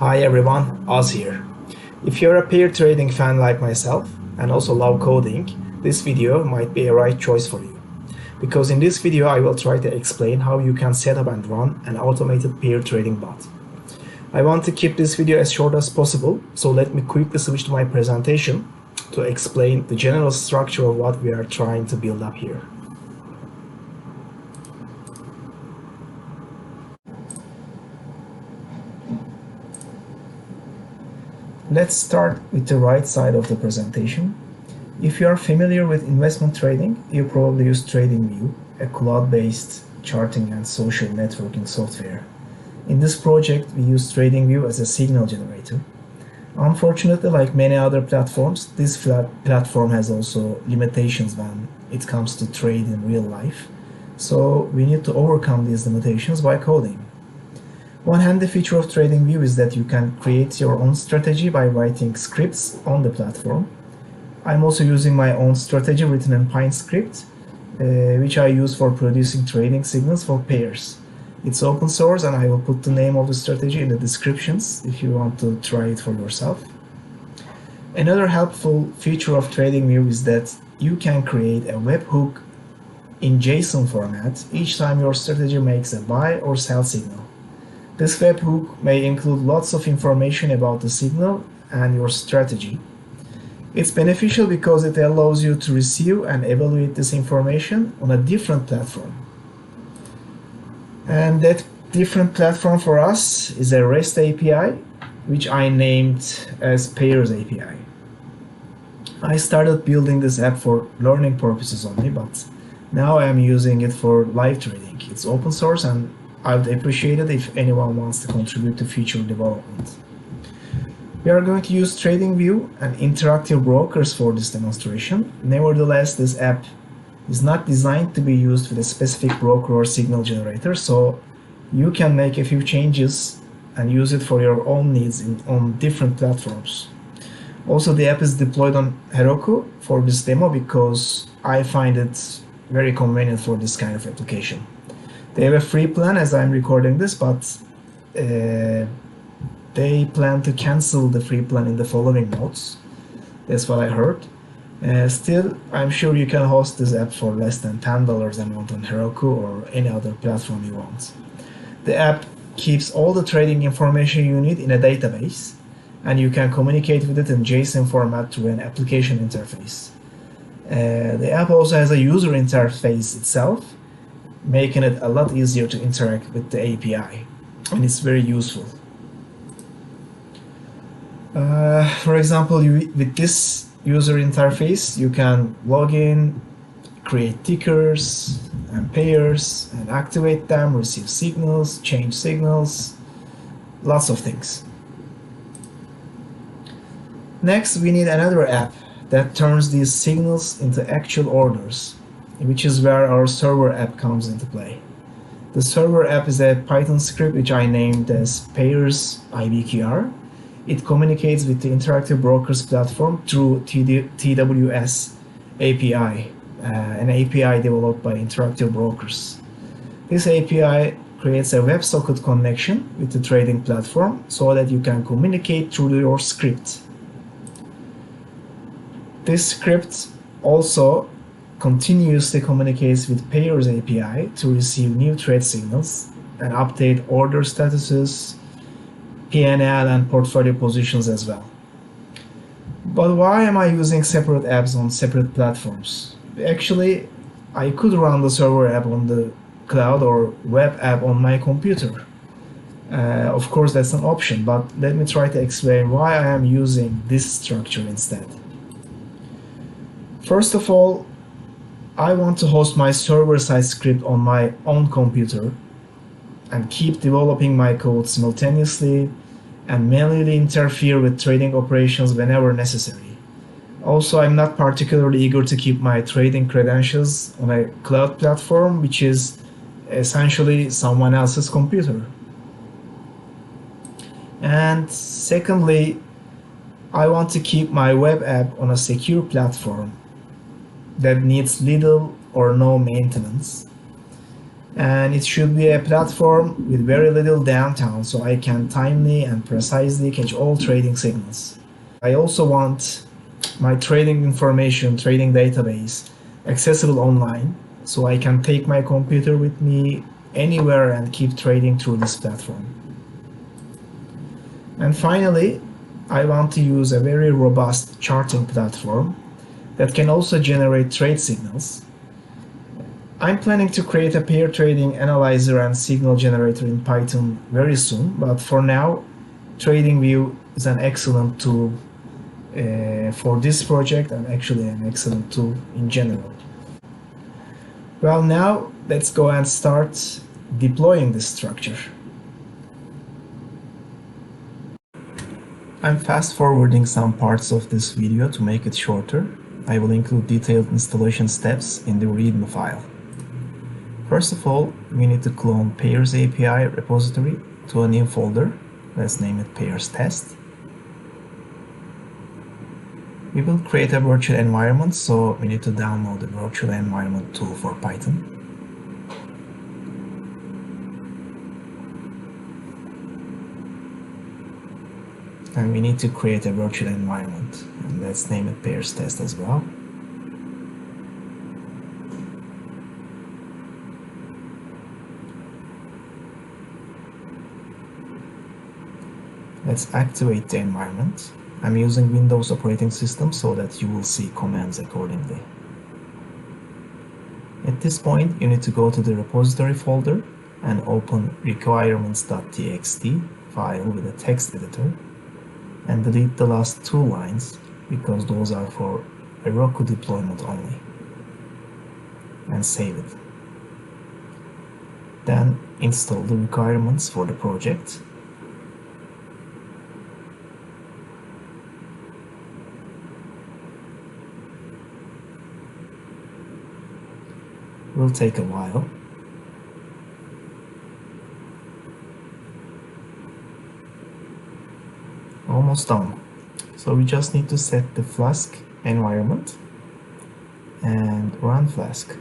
Hi everyone, Oz here. If you're a pair trading fan like myself and also love coding, this video might be a right choice for you. Because in this video I will try to explain how you can set up and run an automated pair trading bot. I want to keep this video as short as possible, so let me quickly switch to my presentation to explain the general structure of what we are trying to build up here. Let's start with the right side of the presentation. If you are familiar with investment trading, you probably use TradingView, a cloud-based charting and social networking software. In this project, we use TradingView as a signal generator. Unfortunately, like many other platforms, this platform has also limitations when it comes to trade in real life. So we need to overcome these limitations by coding. One handy feature of TradingView is that you can create your own strategy by writing scripts on the platform. I'm also using my own strategy written in PineScript, which I use for producing trading signals for pairs. It's open source and I will put the name of the strategy in the descriptions if you want to try it for yourself. Another helpful feature of TradingView is that you can create a webhook in JSON format each time your strategy makes a buy or sell signal. This webhook may include lots of information about the signal and your strategy. It's beneficial because it allows you to receive and evaluate this information on a different platform. And that different platform for us is a REST API, which I named as PAIRS-IBKR. I started building this app for learning purposes only, but now I am using it for live trading. It's open source and I would appreciate it if anyone wants to contribute to future development. We are going to use TradingView and Interactive Brokers for this demonstration. Nevertheless, this app is not designed to be used with a specific broker or signal generator, so you can make a few changes and use it for your own needs on different platforms. Also, the app is deployed on Heroku for this demo because I find it very convenient for this kind of application. They have a free plan as I'm recording this, but they plan to cancel the free plan in the following notes. That's what I heard. Still, I'm sure you can host this app for less than $10 a month on Heroku or any other platform you want. The app keeps all the trading information you need in a database, and you can communicate with it in JSON format through an application interface. The app also has a user interface itself, making it a lot easier to interact with the API, and it's very useful. For example, with this user interface, you can log in, create tickers and pairs, and activate them, receive signals, change signals, lots of things. Next, we need another app that turns these signals into actual orders, which is where our server app comes into play. The server app is a Python script which I named as PAIRS-IBKR. It communicates with the Interactive Brokers platform through TWS API, an API developed by Interactive Brokers. This API creates a WebSocket connection with the trading platform so that you can communicate through your script. This script also continuously communicates with PAIRS API to receive new trade signals and update order statuses, P&L and portfolio positions as well. But why am I using separate apps on separate platforms? Actually, I could run the server app on the cloud or web app on my computer. Of course, that's an option, but let me try to explain why I am using this structure instead. First of all, I want to host my server-side script on my own computer and keep developing my code simultaneously and manually interfere with trading operations whenever necessary. Also, I'm not particularly eager to keep my trading credentials on a cloud platform, which is essentially someone else's computer. And secondly, I want to keep my web app on a secure platform that needs little or no maintenance. And it should be a platform with very little downtime so I can timely and precisely catch all trading signals. I also want my trading information, trading database accessible online so I can take my computer with me anywhere and keep trading through this platform. And finally, I want to use a very robust charting platform that can also generate trade signals. I'm planning to create a pair trading analyzer and signal generator in Python very soon, but for now, TradingView is an excellent tool for this project and actually an excellent tool in general. Well, now let's go and start deploying this structure. I'm fast forwarding some parts of this video to make it shorter. I will include detailed installation steps in the README file. First of all, we need to clone PAIRS-IBKR repository to a new folder. Let's name it PAIRS test. We will create a virtual environment, so we need to download the virtual environment tool for Python. And we need to create a virtual environment, and let's name it PAIRS test as well. Let's activate the environment. I'm using Windows operating system so that you will see commands accordingly. At this point, you need to go to the repository folder and open requirements.txt file with a text editor and delete the last two lines because those are for Heroku deployment only, and save it. Then install the requirements for the project. Will take a while. Almost done. So we just need to set the Flask environment and run Flask.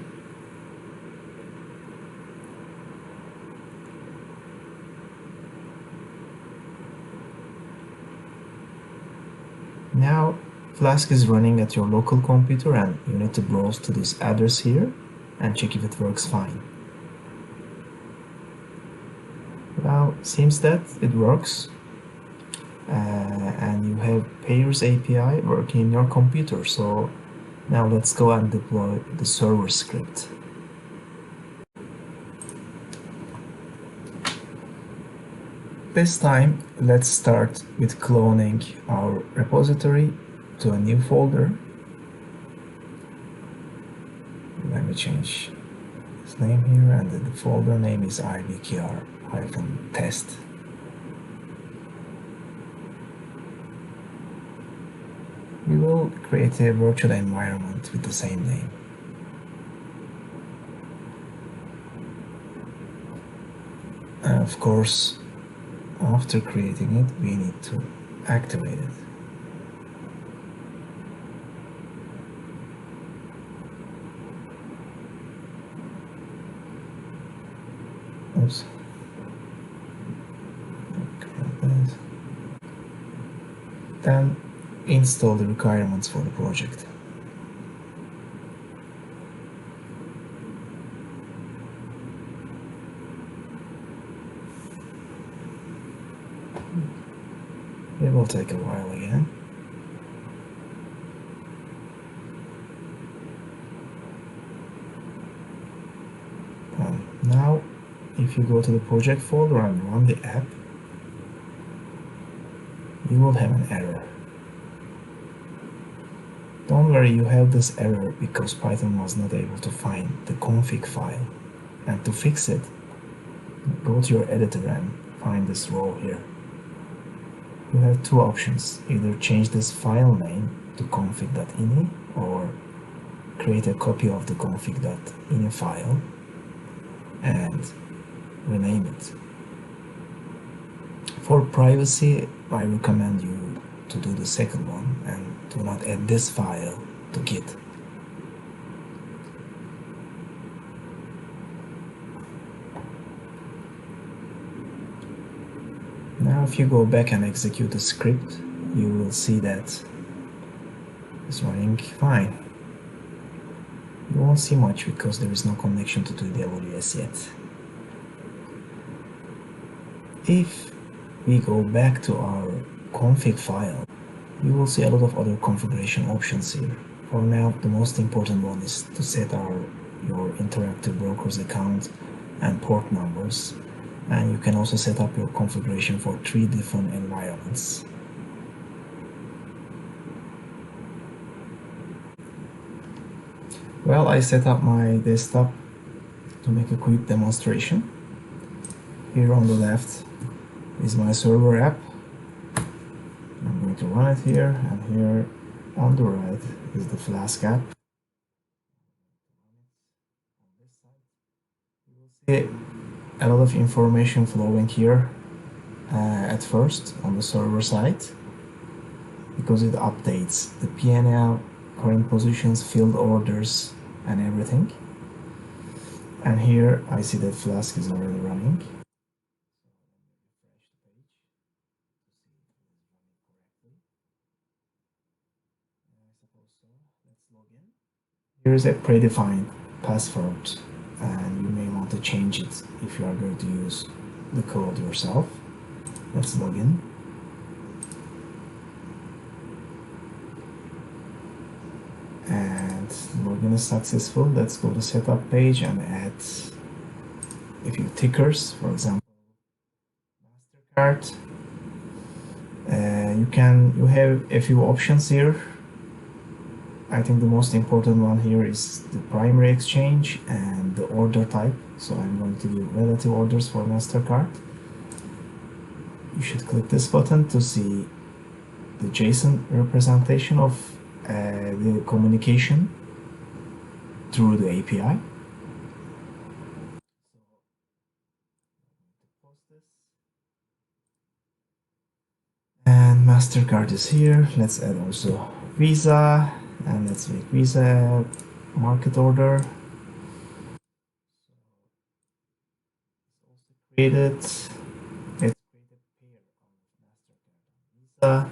Now Flask is running at your local computer and you need to browse to this address here and check if it works fine. Well, seems that it works, and you have PAIRS-IBKR working in your computer. So now let's go and deploy the server script. This time, let's start with cloning our repository to a new folder. Let me change its name here, and the folder name is IBKR-test. We will create a virtual environment with the same name. And of course, after creating it, we need to activate it. Oops. Then install the requirements for the project. It will take a while again. Now, if you go to the project folder and run the app, you will have an error. Don't worry, you have this error because Python was not able to find the config file. And to fix it, go to your editor and find this row here. You have two options: either change this file name to config.ini or create a copy of the config.ini file and rename it. For privacy, I recommend you to do the second one and do not add this file to Git. Now if you go back and execute the script, you will see that it's running fine. You won't see much because there is no connection to the AWS yet. If we go back to our config file, you will see a lot of other configuration options here. For now, the most important one is to set your Interactive Brokers account and port numbers. And you can also set up your configuration for 3 different environments. Well, I set up my desktop to make a quick demonstration. Here on the left is my server app. I'm going to run it here, and here on the right is the Flask app. You will see a lot of information flowing here at first on the server side, because it updates the PNL, current positions, field orders, and everything. And here I see that Flask is already running. Let's log in. Here is a predefined password, and you may want to change it if you are going to use the code yourself. Let's log in. And login is successful. Let's go to setup page and add a few tickers, for example MasterCard. You have a few options here. I think the most important one here is the primary exchange and the order type. So I'm going to do relative orders for MasterCard. You should click this button to see the JSON representation of the communication through the API. And MasterCard is here. Let's add also Visa, and let's make Visa market order. Created. Let's create a pair of MasterCard and Visa.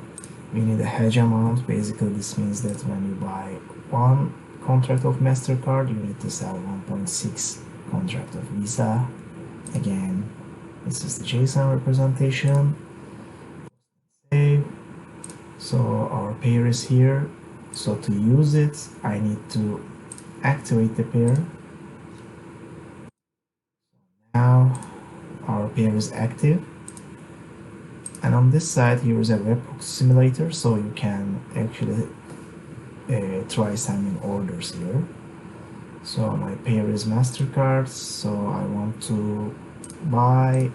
We need a hedge amount. Basically, this means that when you buy one contract of MasterCard, you need to sell 1.6 contract of Visa. Again, this is the JSON representation. Save. So our pair is here. So to use it, I need to activate the pair. Now our pair is active. And on this side, here is a webhook simulator, so you can actually try sending orders here. So my pair is MasterCard, so I want to buy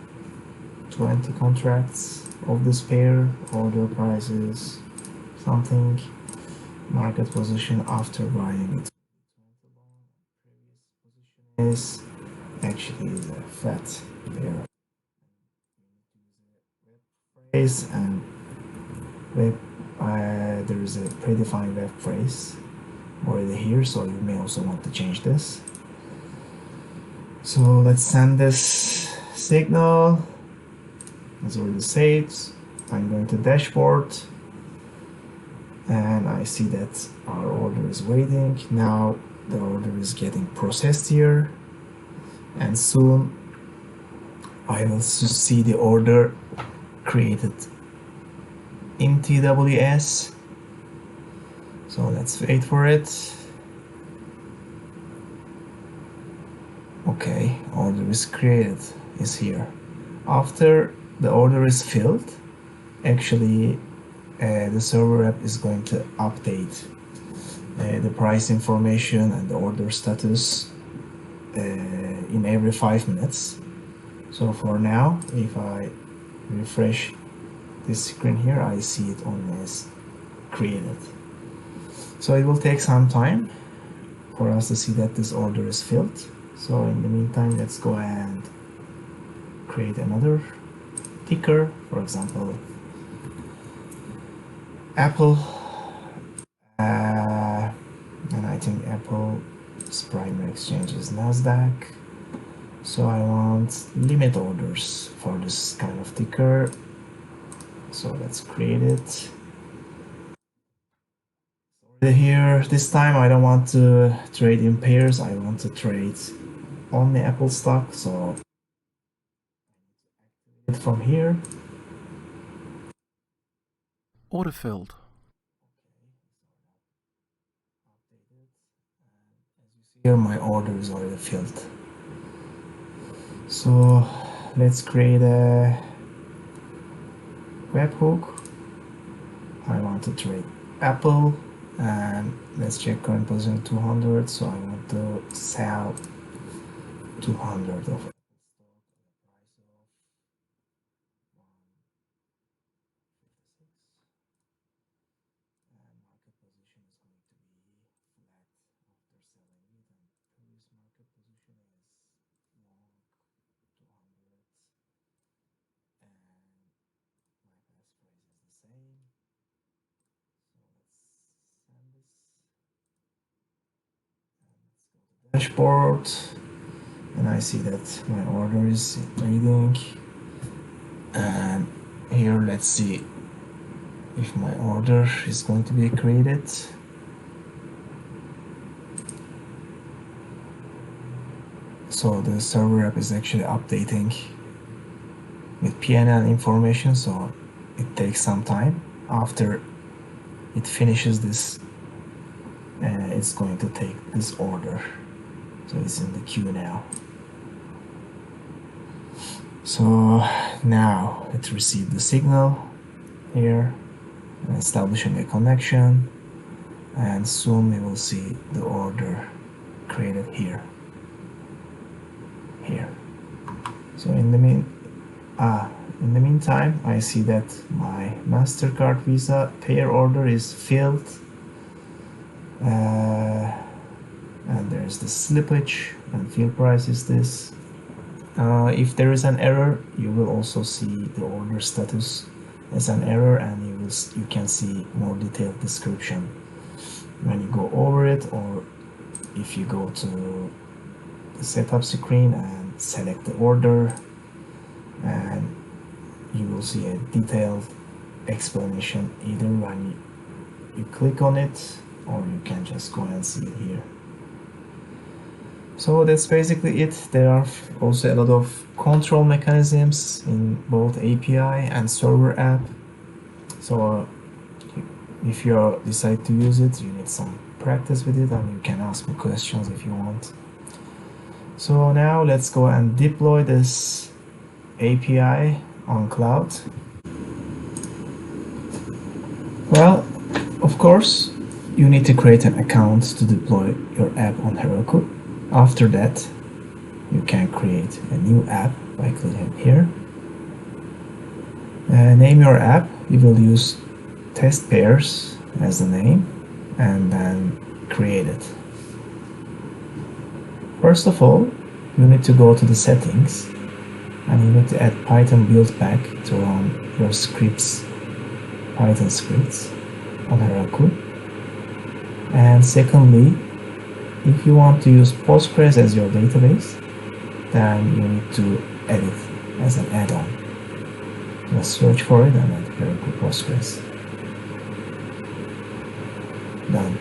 20 contracts of this pair. Order prices, something, market position after buying it. Previous position is actually a fat pair. And there is a predefined web phrase already here, so you may also want to change this. So let's send this signal. It's already saved. I'm going to dashboard, and I see that our order is waiting. Now the order is getting processed here, and soon I will see the order created in TWS. So let's wait for it. Okay, order is created, is here. After the order is filled, actually the server app is going to update the price information and the order status in every 5 minutes. So for now, if I refresh this screen here, I see it only as created. So it will take some time for us to see that this order is filled. So in the meantime, let's go and create another ticker, for example Apple, and I think Apple's primary exchange is Nasdaq. So I want limit orders for this kind of ticker. So let's create it. Here, this time I don't want to trade in pairs, I want to trade only Apple stock, so it from here. Order filled. Here my order is already filled. So let's create a webhook. I want to trade Apple, and let's check current position 200. So I want to sell 200 of it. Dashboard, and I see that my order is reading, and here let's see if my order is going to be created. So the server app is actually updating with PNL information, so it takes some time. After it finishes this, it's going to take this order. So it's in the queue now. So now it received the signal here, establishing a connection, and soon we will see the order created here. So in the meantime, I see that my MasterCard Visa pair order is filled, and there's the slippage, and field price is this. If there is an error, you will also see the order status as an error, and you can see more detailed description when you go over it, or if you go to the setup screen and select the order, and you will see a detailed explanation either when you click on it, or you can just go and see it here. So that's basically it. There are also a lot of control mechanisms in both API and server app. So if you decide to use it, you need some practice with it, and you can ask me questions if you want. So now let's go and deploy this API on cloud. Well, of course, you need to create an account to deploy your app on Heroku. After that, you can create a new app by clicking here. Name your app. You will use test pairs as the name, and then create it. First of all, you need to go to the settings, and you need to add Python build pack to run your scripts, Python scripts on Heroku. And secondly, if you want to use Postgres as your database, then you need to add it as an add-on. Just search for it and add Heroku Postgres. Done.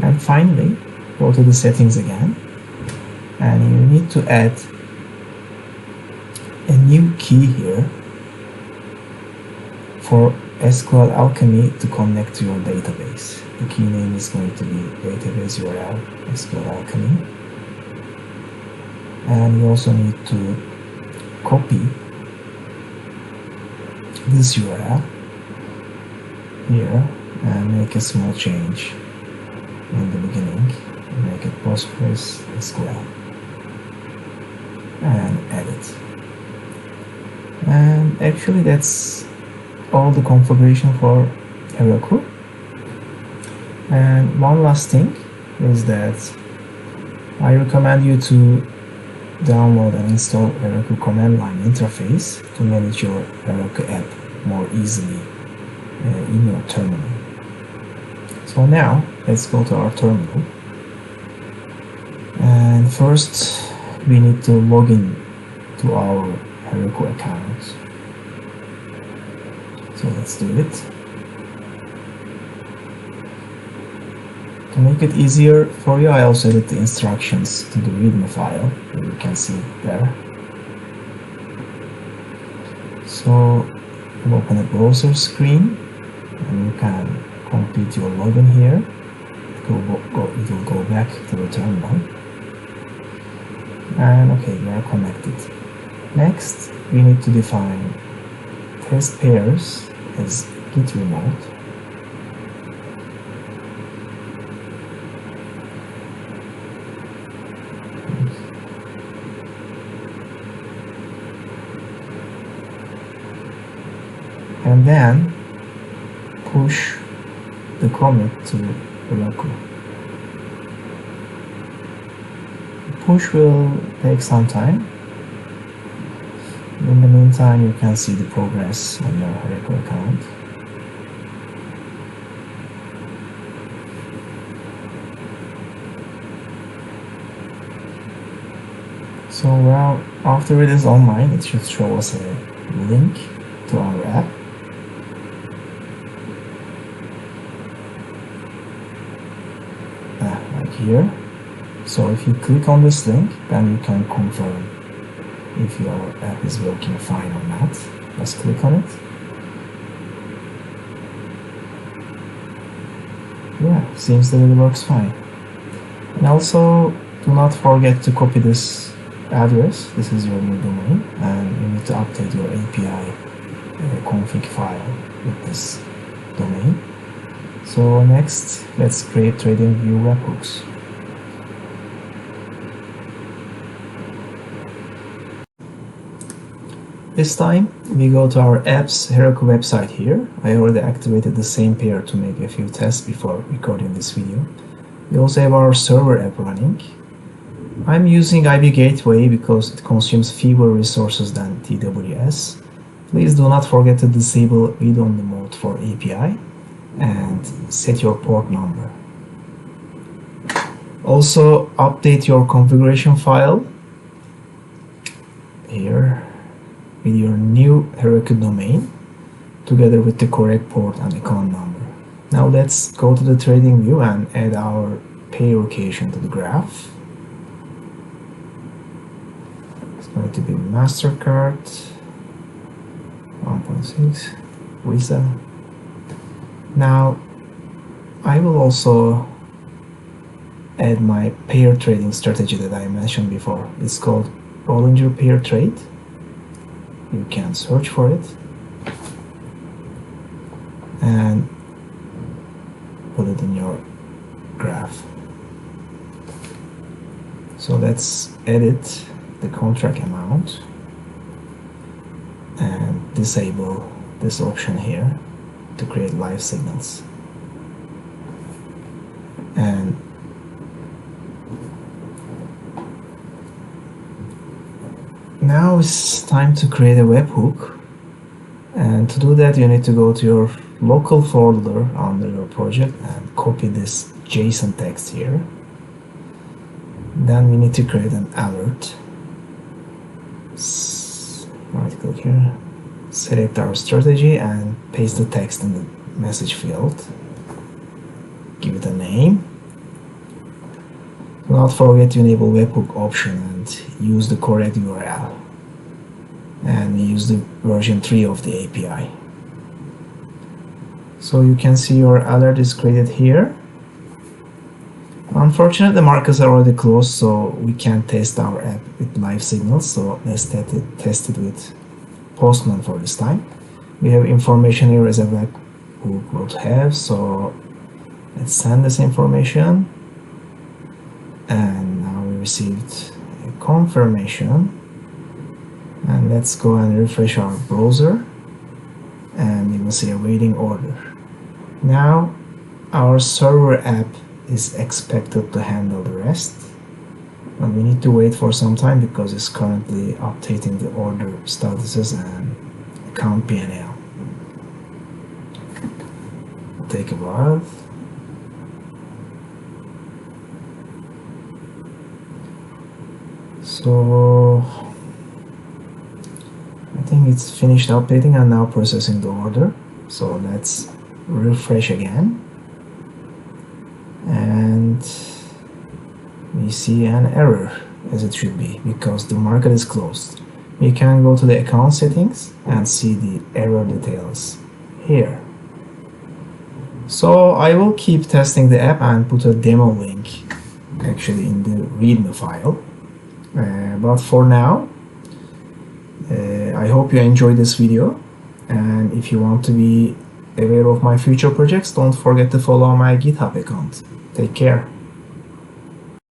And finally, go to the settings again, and you need to add a new key here for SQL Alchemy to connect to your database. The key name is going to be database URL SQL Alchemy, and you also need to copy this URL here and make a small change in the beginning, make it Postgres SQL, and add it. And actually that's all the configuration for Heroku. And one last thing is that I recommend you to download and install Heroku command line interface to manage your Heroku app more easily in your terminal. So now let's go to our terminal, and first we need to log in to our Heroku account. So let's do it. To make it easier for you, I also added the instructions to the readme file, you can see it there. So you open a browser screen and you can complete your login here. It will go back to the terminal. And okay, we are connected. Next, we need to define test pairs as git remote. And then push the commit to Heroku. Push will take some time. In the meantime, you can see the progress on your Heroku account. So well, after it is online, it should show us a link to our app. Like here. So if you click on this link, then you can confirm if your app is working fine or not. Just click on it. Yeah, seems that it works fine. And also, do not forget to copy this address. This is your new domain, and you need to update your API config file with this domain. So next, let's create TradingView webhooks. This time, we go to our app's Heroku website here. I already activated the same pair to make a few tests before recording this video. We also have our server app running. I'm using IB Gateway because it consumes fewer resources than TWS. Please do not forget to disable read-only mode for API and set your port number. Also, update your configuration file here with your new Heroku domain together with the correct port and account number. Now let's go to the TradingView and add our pay location to the graph. It's going to be MasterCard 1.6 Visa. Now I will also add my pair trading strategy that I mentioned before. It's called Bollinger pair trade. You can search for it and put it in your graph. So let's edit the contract amount and disable this option here to create live signals. And now it's time to create a webhook, and to do that you need to go to your local folder under your project and copy this JSON text here. Then we need to create an alert. Right click here, select our strategy and paste the text in the message field. Give it a name. Do not forget to enable webhook option and use the correct URL. And we use the version 3 of the API. So you can see your alert is created here. Unfortunately, the markets are already closed, so we can't test our app with live signals. So let's test it with Postman for this time. We have information here as a webhook would have, so let's send this information. And now we received a confirmation. And let's go and refresh our browser, and we will see a waiting order. Now our server app is expected to handle the rest, but we need to wait for some time because it's currently updating the order statuses and account P&L. It'll take a while. So I think it's finished updating and now processing the order. So let's refresh again, and we see an error, as it should be, because the market is closed. We can go to the account settings and see the error details here. So I will keep testing the app and put a demo link actually in the readme file. But for now, I hope you enjoyed this video, and if you want to be aware of my future projects, don't forget to follow my GitHub account. Take care.